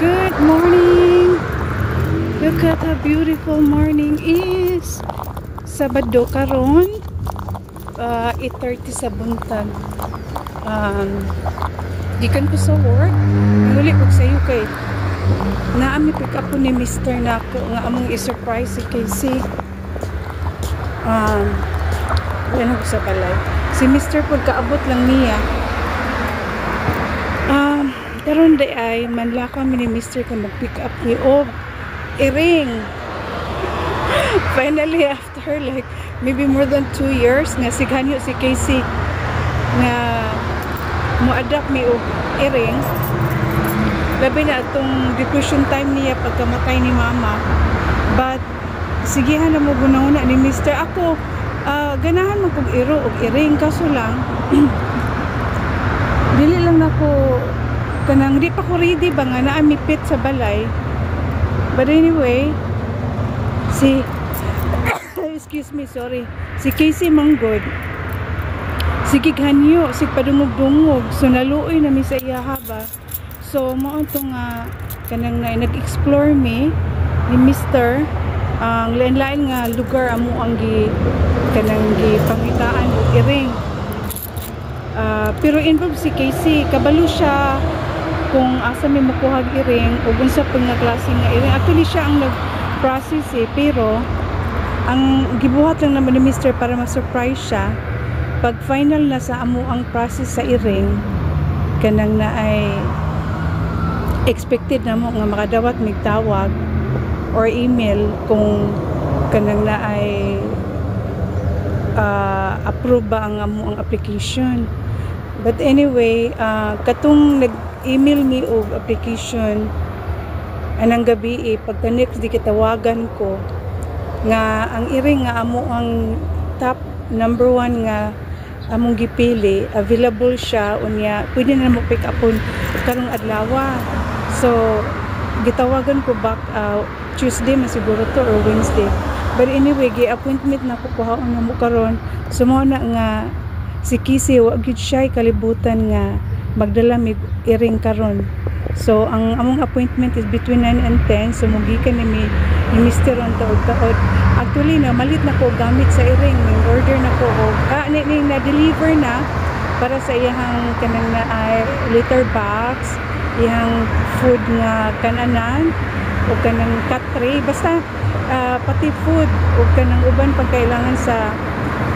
Good morning! Look at how beautiful morning is! Sabado karon, 8:30 sa buntag. Gikan ko sa work. Nanguli ko sa iyo kay naami pick up po ni Mr. nako nga among i-surprise si Casey. Yan ako sa balay. Si Mr. po kaabot lang niya. Karon day ay manlakaw mi ni Mr. ka mag-pick up ni og iring. Finally, after like maybe more than 2 years nga sighanyo si Casey nga mo-adapt mi og iring. Labi na atong depression time niya pagkamatay ni mama. But sigihan na mo gunawna ni Mr. Ako ganahan mo kog iro og iring kaso lang dili lang nako kanang di pa ko ready ba nga naamipit sa balay. But anyway, si excuse me, sorry, si Casey Manggod sige ganyo, sig padungog-dungog, so naluoy na mi sa iya haba. So mao to nga kanang nag-explore mi ni Mr. ang lain-lain nga lugar amo ang kanang pangitaan og iring. Pero involved si Casey, kabalo siya kung asa may makuhag iring o unsa pa nga klase nga iring. Actually siya ang nag-process pero ang gibuhat lang naman ni Mr. para ma-surprise siya pag final na sa amo ang process sa iring, kanang na ay expected na mo nga makadawat mig tawag or email kung kanang na ay approve ba ang amo ang application. But anyway, katong nag-email mi og application anang gabi pagka next di kitawagan ko nga ang iring nga amo ang top number 1 nga among gipili, available siya unya pwede na mo pick upon karong adlaw. So gitawagan ko back Tuesday masiguro to or Wednesday. But anyway, gi-appointment na ko kuhaon na mo karon. So mo na nga si Casey wa gyud siya kalibutan nga magdala mig iring karon. So ang among appointment is between 9 and 10. So mugikan ni Mr. on taod. Actually na malit na ko gamit sa iring, may order na ko og na deliver na para sa iyang kanang na litter box, iyang food nga kananan o kanang cat tray, basta pati food o kanang uban pagkailangan sa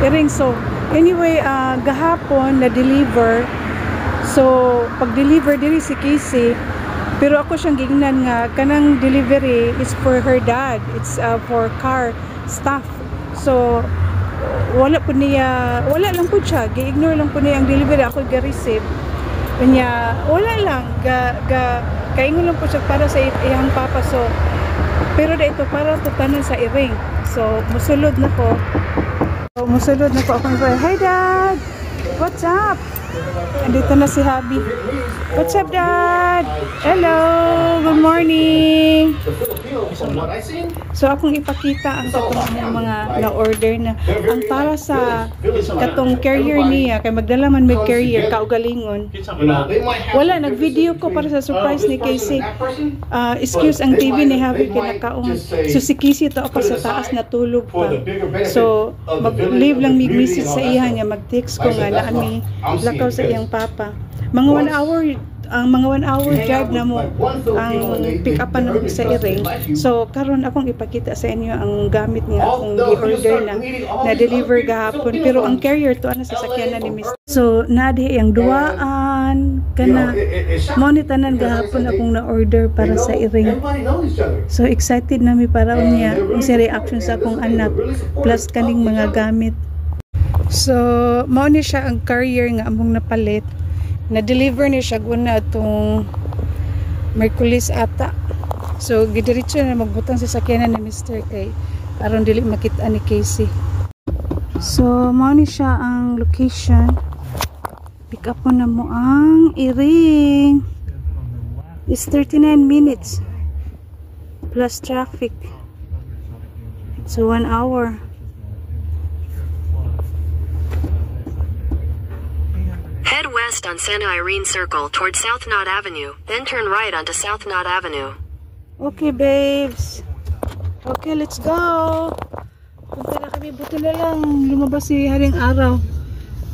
iring. So anyway, gahapon na deliver. So pag-deliver diri si Casey, pero ako siyang gignan nga kanang delivery is for her dad. It's for car stuff. So wala lang po siya, gi-ignore lang po niya ang delivery. Ako ga-receive kanya, wala lang kaingon lang po siya para sa iyang papa. So pero dito para tutanan sa iring. So musulod na ko ako. Hi dad, what's up? Andito na si Habi. What's up dad? Hello, good morning. So akong ipakita ang katong mga na-order na ang para sa katong carrier niya kay magdala man may carrier kaugalingon. Wala nag-video ko para sa surprise ni Casey. Excuse ang TV ni Habi kinakaon. So si Casey to ako sa taas natulog pa. So mag-leave lang mig message sa iya niya, mag-text ko nga na ami lakaw sa iyang papa. Mga 1 hour drive na mo ang pick upan na sa iring. So karon akong ipakita sa inyo ang gamit nga akong gi-order na deliver gahapon, pero ang carrier to ana sa sakyanan ni Mr. So nadi ang duaan kana mo ni tanan gahapon akong na-order para sa iring. So excited na mi para unya ang reaction sa akong anak plus kaning mga gamit. So mao ni siya ang carrier nga among napalit. Na-deliver ni siya guna itong Merkulis ata. So gidiretso na magbutang sa sakyanan ni Mr. kay aron dili makita ni Casey. So mao ni siya ang location. Pick up na mo ang iring. It's 39 minutes plus traffic. So 1 hour. Head west west on Santa Irene Circle toward South Knott Avenue, then turn right onto South Knott Avenue. Okay, babes. Okay, let's go. Punta na kami. Buti na lang lumabas si Haring Araw.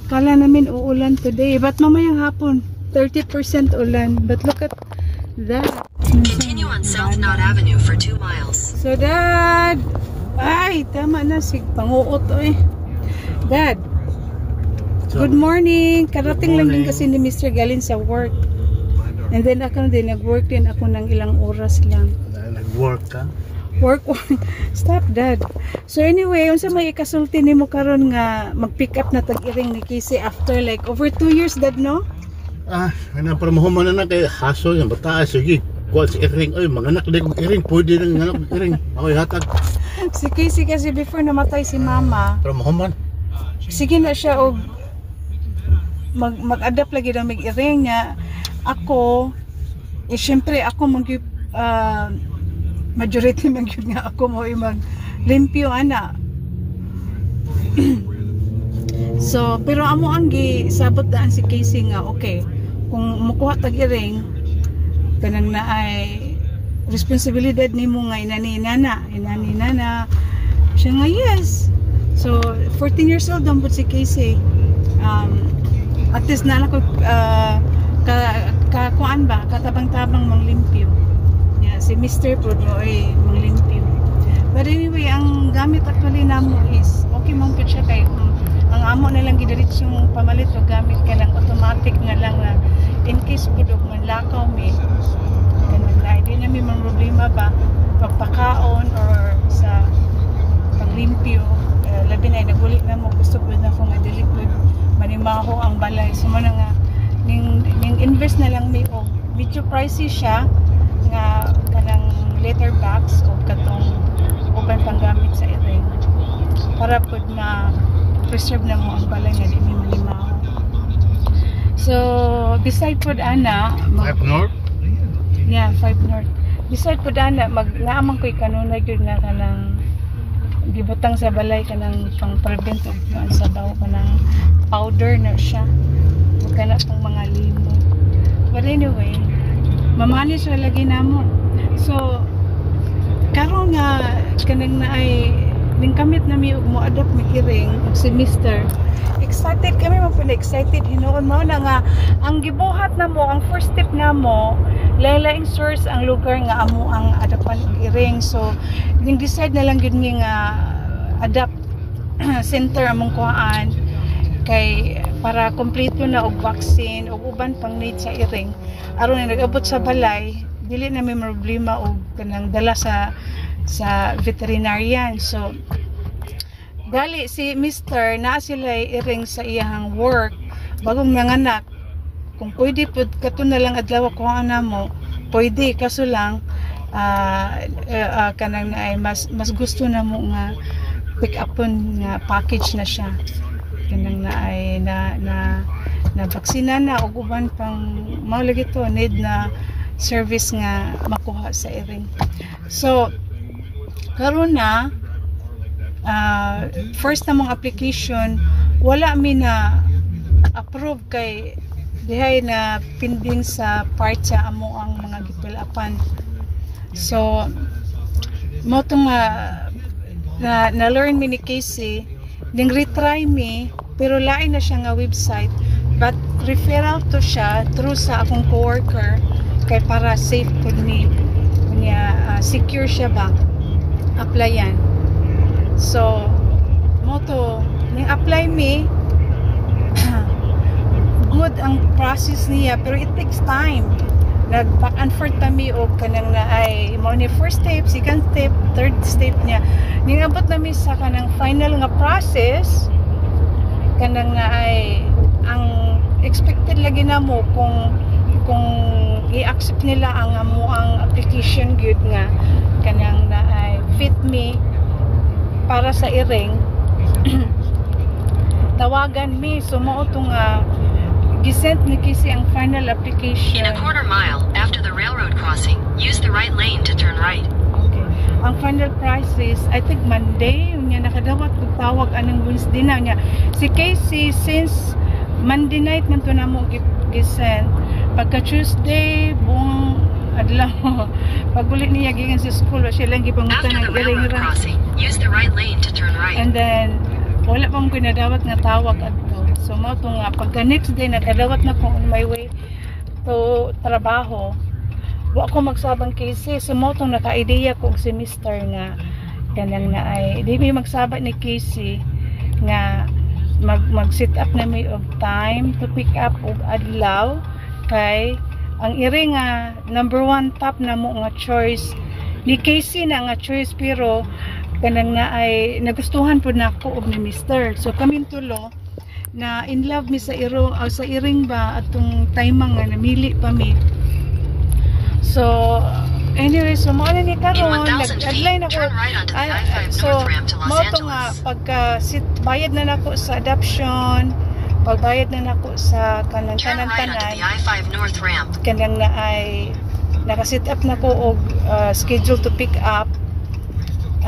Kala namin uulan today. But mamayang hapon, 30% ulan. But look at that. Continue on South Knott Avenue for 2 miles. So, Dad. Ay, tama na. Panguot eh. Dad. Good morning. Karating lang din kasi ni Mr. Galin sa work. And then ako din, nag-work din ako ng ilang oras lang. Nag-work ka? Work. Stop, Dad. So anyway, yung sa may ikasulti ni mo karon nga mag-pick up na tag-iring ni Casey after like over 2 years, Dad, no? Napramuhuman na kay haso yung bata. Sige, kuha si iring. Ay, mga anak din iring. Pwede rin anak iring. Ako'y hatag. Si Casey kasi before namatay si Mama, Pramuhuman. sige na siya og mag-adapt lagi ng mag-iring niya. Ako, syempre ako majority mag-yun nga ako mo mag-limpyo, ana. So, pero amo ang sabot daan si Casey nga, okay, kung mukuha tag-iring, kanang na ay responsibilidad ni mo nga inani-nana, siya nga yes. So, 14 years old ang si Casey. At least na ako kuan ba, katabang-tabang manglimpyo. Yeah, si Mr. Pudro ay manglimpyo. But anyway, ang gamit actually namo is okay man po siya kay ang amo na lang gidiritsong pamalit o gamit ka lang automatic nga lang na in case pudog man lakaw mi kanang na hindi na may mga problema ba pagpakaon or sa paglimpyo. Labi na nagulit na mo gusto po na kung adilikod manimaho ang balay so man nga ning invest na lang may og medyo pricey siya nga kanang letter box o katong uban panggamit sa iring para pud na preserve na mo ang balay nga di may manimaho. So beside pud ana 5 North? Yeah, 5 North. Beside pud ana naamang ko'y kanunay gyud nga kanang gibutang sa balay kanang pang-prevent og sa daw kanang powder na siya kana pang mga limo. But anyway, mamanis siya lagi namo. So karon nga kanang na ay ning kamit na mi og mo adapt mi iring og si Mr. Excited kami mo pala excited hinuon mo na nga ang gibuhat na mo ang first step na mo lain-laing source ang lugar nga amo ang adapan og iring. So ning decide na lang gid mi nga adapt center among kuhaan kay para kompleto na og vaccine og uban pang need sa iring aron na nag-abot sa balay dili na may problema og kanang dala sa veterinarian. So dali si Mr. na sila iring sa iyang work bagong nanganak kung pwede pud kato na lang adlaw ko ana mo pwede kaso lang kanang ay mas gusto na mo nga pick upon nga package na siya kanang na ay na vaksina na og uban pang mao lagi to need na service nga makuha sa iring. So karon na first namong application wala mi na approve kay dihay na pending sa part sa amo ang mga gipilapan. So mo to nga na learn mi ni Casey ding retry mi pero lain na siya nga website but referral to siya through sa akong coworker kay para safe pud ni kunya secure siya ba applyan. So mo to ning apply mi good ang process niya pero it takes time. Nag back and forth kami og kanang na ay mo ni first step, second step, third step niya. Ning abot na mi sa kanang final nga process kanang na ay ang expected lagi na mo kung i-accept nila ang amo ang application gyud nga kanang na ay fit me para sa iring tawagan mi so mao to nga gisent ni Casey ang final application. In a quarter mile after the railroad crossing, use the right lane to turn right. Okay. Ang final price is I think Monday unya nakadawat og tawag anang Wednesday na niya. Si Casey since Monday night man to na mo gisend. Pagka Tuesday, buong adlaw. Pag uli niya gikan sa school, siya lang gipangutan After ng the railroad iring-iring. crossing, use the right lane to turn right. And then, wala pang pinadawat nga tawag adto. So, mo to nga, pagka next day, nakadawat na ko on my way to trabaho. Wa ko magsabang Casey. So, mo to naka-ideya ko si Mr. nga kanang na ay, di may magsabat ni Casey nga mag-sit up na may of time to pick up og adlaw kay ang iri nga number 1 top na mo nga choice ni Casey na nga choice pero kanang na ay nagustuhan po na ako og ni Mr. So kami tulo na in love mi sa sa iring ba atong timang nga namili pa mi. So anyway, so mo ni karon nag-deadline ako. So mo to nga pagka bayad na nako sa adoption, pagbayad na nako sa kanang tanan I-5 North ramp. kanang na ay naka-set up na ko og schedule to pick up.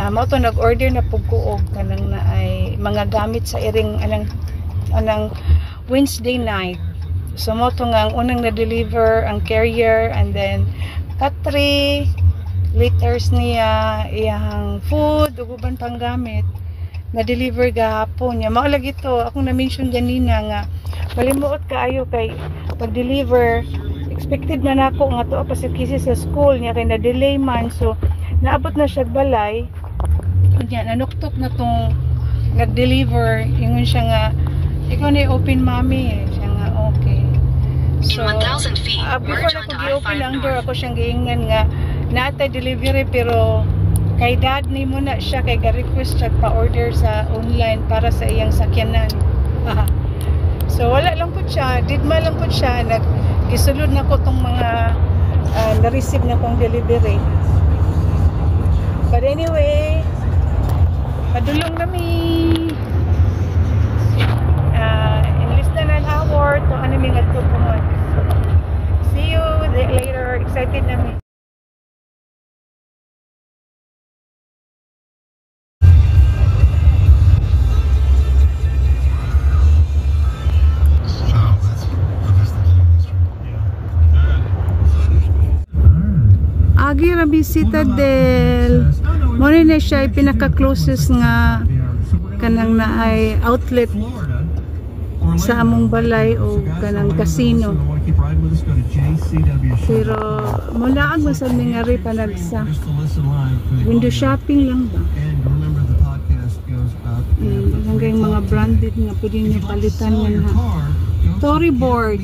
Mo to nag-order na pug ko og kanang na ay mga gamit sa iring anang Wednesday night. So mo to nga ang unang na-deliver ang carrier and then Katri, liters niya, iyang food, uguban pang gamit, na-deliver gahapon niya. Maulag ito, akong na-mention ganina nga, malimuot kaayo kay pag-deliver, expected na nako nga to pa si Casey sa school niya, kay na-delay man, so naabot na siya balay, niya, nanuktok na tong nag-deliver, ingon siya nga, ikaw na open mami, siya nga, okay. So, In 1,000 feet, before merge na onto ko gi-open ang I-5 door, North. ako siyang giingan nga naatay delivery pero kay dad ni mo na siya kay ga-request siya pa-order sa online para sa iyang sakyanan. So wala lang po siya, didma lang po siya, gisulod na ko tong mga na-receive na kong delivery. But anyway, padulong kami. In less than an hour to ano may nagtupungon. See you later. Excited namin. Agi ra bisita del. Mo na siya pinaka-closest nga kanang naay outlet sa among balay o kanang casino. Pero mula ang masad ni nga rin panagsa window shopping lang ba? Hanggang mga branded nga pwede nyo palitan nga na storyboard.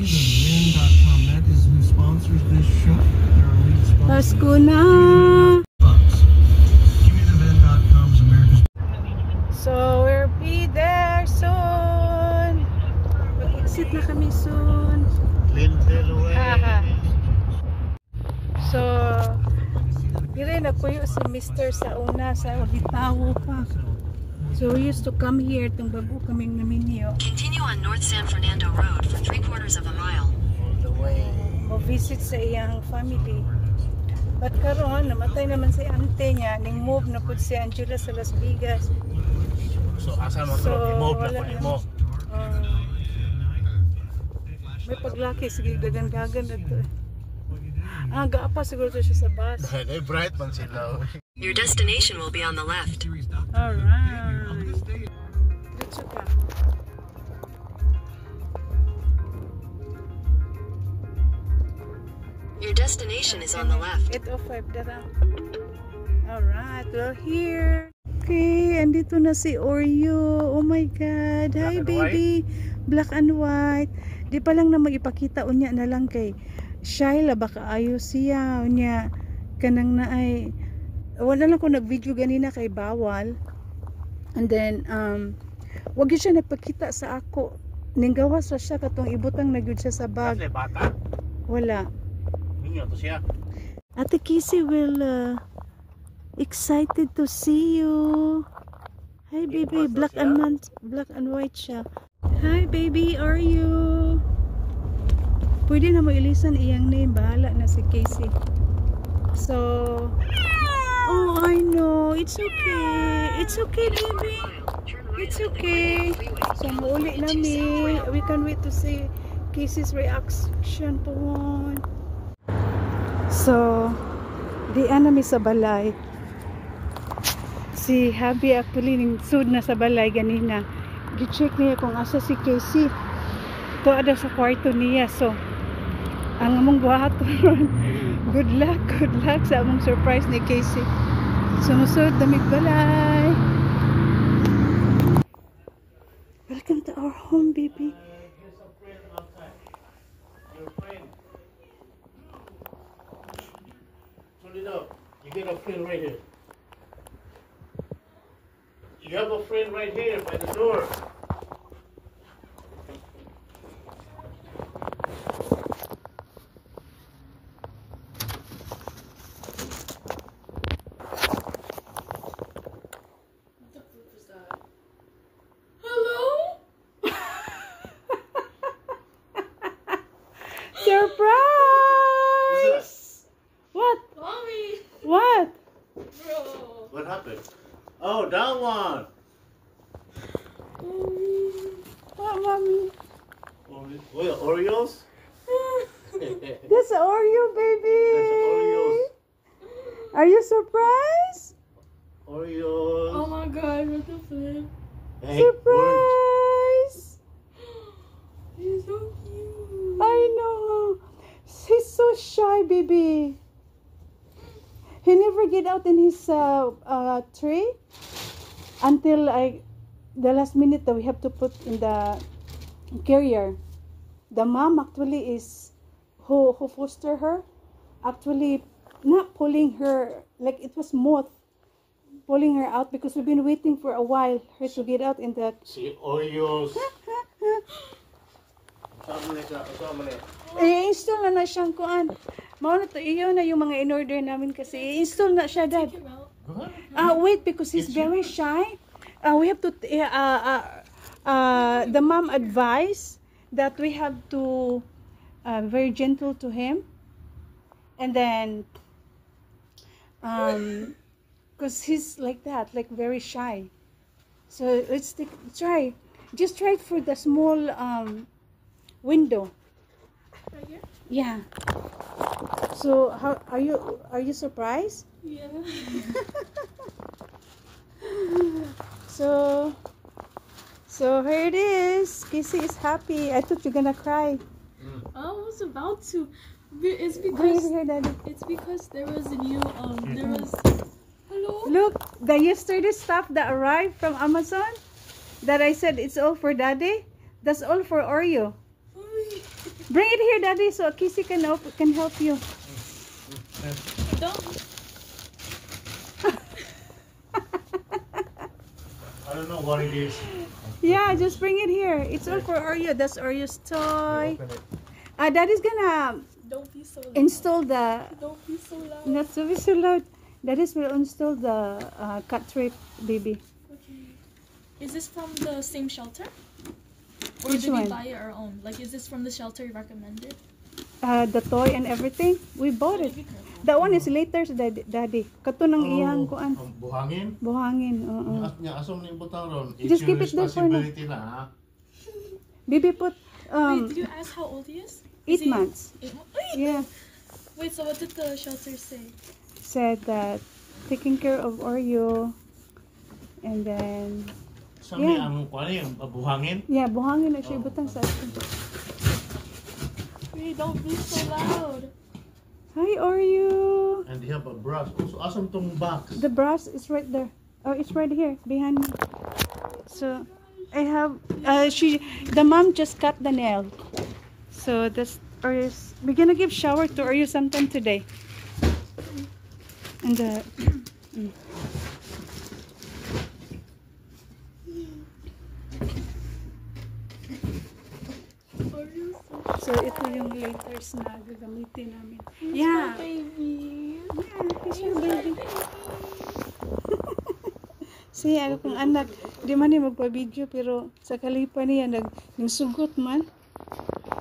Pasko na! So we'll be there soon. Mag-exit na kami soon. So dire nagpuyo si Mr. sa una sa Bitawo pa. So we used to come here itong bago kaming naminyo. Continue on North San Fernando Road for 3/4 of a mile. O visit sa iyang family. But karon namatay naman si ante niya, ning move na pud si Angela sa Las Vegas. So asa mo So, i-move wala na na. mo. May paglaki sige dagan-dagan na to. Gaapa siguro to siya sa bus. Ay bright man sila. Your destination will be on the left. Alright. Diretso ka. Your destination is on the left. 8:05 dara. Alright, we're here. Okay, andito na si Oreo. Oh my God. Hi, and baby. Black and white. Di pa lang na magipakita unya na lang kay Shyla baka ayos siya unya kanang na ay wala lang ko nag-video ganina kay bawal. And then wag gyud siya nagpakita sa ako. Ninggawas ra siya katong ibutang na gyud siya sa bag. Bata. Wala. Ninyo to siya. Ate Kissy will excited to see you. Hi baby, black and white siya. Hi baby, are you? Pwede na mo ilisan iyang name, bahala na si Casey. So, oh I know, it's okay. It's okay baby. Turn It's okay. So, mauli nami. We can wait to see Casey's reaction po. So, di nami sa balay. Si Habi actually sud na sa balay ganina. Gi-check niya kung asa si Casey. Ito ada sa kwarto niya. So, ang among buhaton. Good luck sa among surprise ni Casey. Sumusod damig balay. Welcome to our home, baby. You get a friend right here. You have a friend right here by the door. Surprise! What? Mommy! What? Bro! What happened? Oh, that one. What, mommy? What, Oreos? That's Oreo, baby. That's Oreos. Are you surprised? Oreos. Oh my god, what the flip? Hey, orange. Surprise! He's so cute. I know. He's so shy, baby. He never get out in his tray until the last minute that we have to put in the carrier. The mom actually is who foster her actually not pulling her like it was moth pulling her out because we've been waiting for a while her to get out in the See, Oreos. Sama na. i-install na siyang kuan. Mao na to iyo na yung mga in-order namin kasi i-install na siya, Dad. Take him out. Wait, because he's very shy. We have to the mom advised that we have to very gentle to him, and then because he's like that, like very shy. So let's try it for the small window. Right here? Yeah. So how are you surprised? Yeah. So here it is. Casey is happy. I thought you're gonna cry. I was about to. It's Bring it because here, Daddy. it's because there was a new there was hello. Look, the yesterday stuff that arrived from Amazon that I said it's all for Daddy. That's all for Oreo. Mommy. Bring it here, Daddy, so Casey can help you. Don't. I don't know what it is. Yeah, just bring it here. It's all for Oreo. That's Oreo's toy. Open it. Daddy's gonna Don't be so loud. install the. Don't be so loud. Not so be so loud. Daddy's will install the cat trap, baby. Okay. Is this from the same shelter? Or Which did we one? buy our own? Like, is this from the shelter you recommended? The toy and everything. We bought it. Be careful. That one is later, Daddy. Kato ng iyang kuan. Ang buhangin. Buhangin. Oo. Asom na yung butang ron. Just It's keep your it there for now. responsibility na, ha? Baby put Wait, did you ask how old he is? 8 months. 8 months? Yeah. Wait, so what did the shelter say? Said that taking care of Oreo and then Sa may Yeah. ang kuan yung buhangin. yeah, buhangin na siya butang sa atin. Wait, don't be so loud. Hi Oreo. And they have a brush. Also, asam tong box. The brush is right there. Oh, it's right here behind me. So I have the mom just cut the nail. So that's Oreo's. We're gonna give shower to Oreo sometime today. And Are you so so ito yung laters na gagamitin namin. Yeah. baby? Yeah, he's your baby. Siya, ako kong anak, di man niya magpa-video pero sa kalipa niya nagsugot man.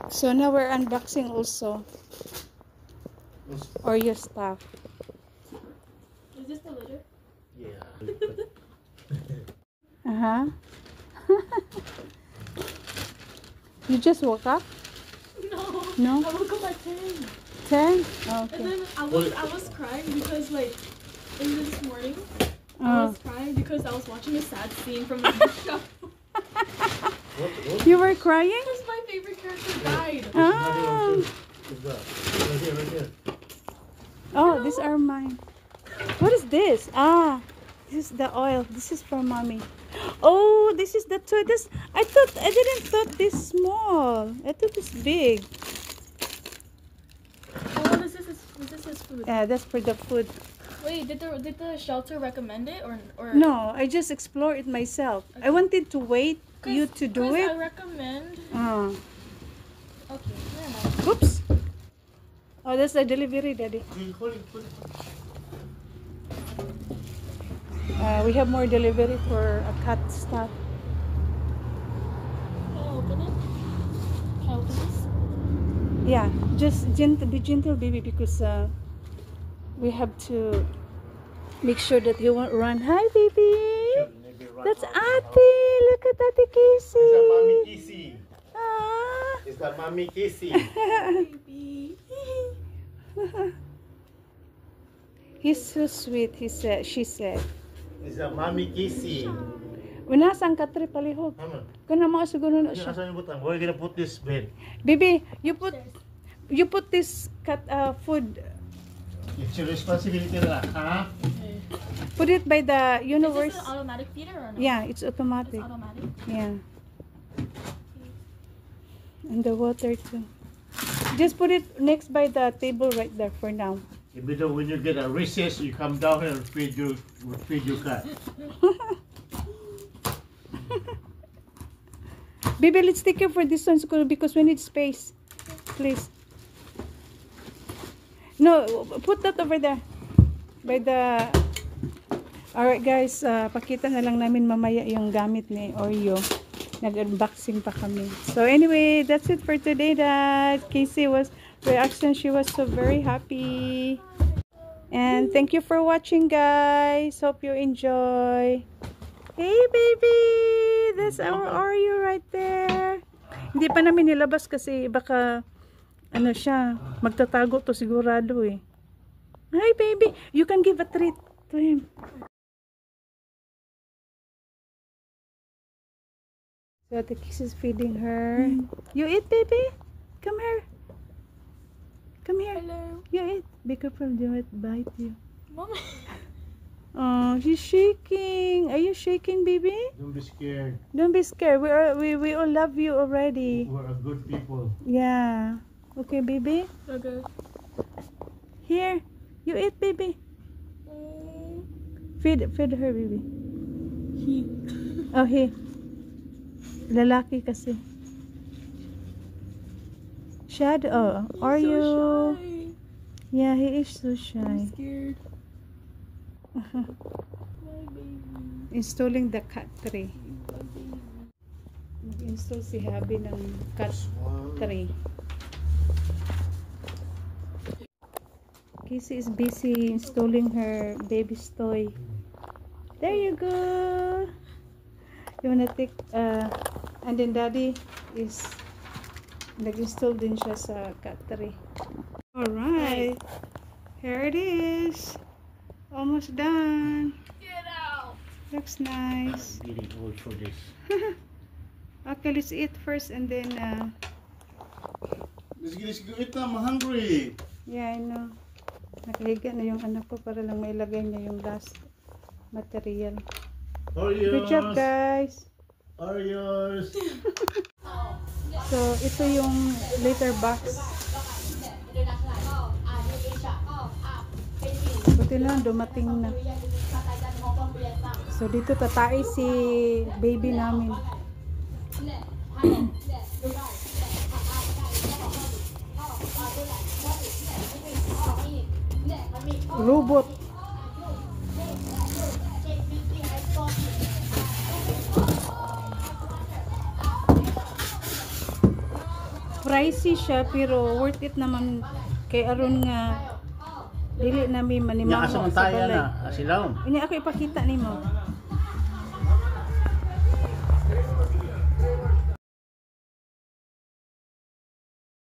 So now we're unboxing also Oreo stuff. Is this the litter? Yeah. You just woke up? No. No? I woke up at 10. 10? Oh, And okay. then I was crying because like in this morning I Oh. was crying because I was watching a sad scene from the show. What? You were crying? Because my favorite character died. Ah. Right here. Oh, these are mine. What is this? Ah, this is the oil. This is for mommy. Oh, this is the toy. This I didn't thought this small. I thought it's big. Oh, this is food. Yeah, that's for the food. Wait, did the shelter recommend it or No, I just explore it myself. I wanted to wait you to do I it. recommend. Ah, Okay, never mind. oops. Oh, that's the delivery, Daddy. We have more delivery for a cat stuff. Can I open it? Can I open this? Yeah, just gentle, be gentle, baby, because we have to make sure that you won't run. Hi, baby. That's Ate. Look at Ate Casey. Is that Mommy Kissy? Ah. Is that Mommy Kissy? Baby. He's so sweet. She said. Is that Mommy Kissy? Unasang katre palihog. Ano? Kana mo siguro na siya. Asan yung butang? Where are you gonna put this bed? Baby, you put this cat food. It's your responsibility na, ha? Put it by the Is universe. this an automatic feeder or no? Yeah, it's It's automatic. automatic. Yeah. And the water too. Just put it next by the table right there for now. Even though when you get a recess, you come down here and feed your cat. Baby, let's take care for this one because we need space. Please. No, put that over there. By the... Alright guys, pakita na lang namin mamaya yung gamit ni Oreo. Nag-unboxing pa kami. So anyway, that's it for today, Dad. Casey reaction, she was so very happy. And thank you for watching, guys. Hope you enjoy. Hey, baby! That's our Oreo right there. Hindi pa namin nilabas kasi baka ano siya, magtatago to sigurado eh. Hi, baby! You can give a treat to him. So, the kiss is feeding her. You eat, baby? Come here. Come here. Hello. You eat. Be careful, do it bite you. Mama. Oh, she's shaking. Are you shaking, baby? Don't be scared. Don't be scared. We all love you already. We're a good people. Yeah. Okay, baby. Okay. Here. You eat, baby. Feed her, baby. He. Oh, he. Lalaki kasi. Shadow. Oh, are so you? Shy. Yeah, he is so I'm shy. scared. My baby. Installing the cat tray. Mag-install si Habi ng cat tray. Casey is busy installing her baby's toy. There you go. You wanna take and then Daddy is nag-install din siya sa cat tray. Alright. Here it is. Almost done. Get out. Looks nice. I'm getting old for this. Okay, let's eat first and then Let's go eat now. I'm hungry. yeah, I know. Nakahiga na yung anak ko para lang mailagay niya yung last material. Oreos. Good job, guys. Oreos. So, ito yung litter box. Buti na, dumating na. So, dito tatay si baby namin. Robot. Pricey siya pero worth it naman kay aron nga dili nami Nya manimaho asa man sa tayo balay. na. Asilaw. Ini ako ipakita nimo.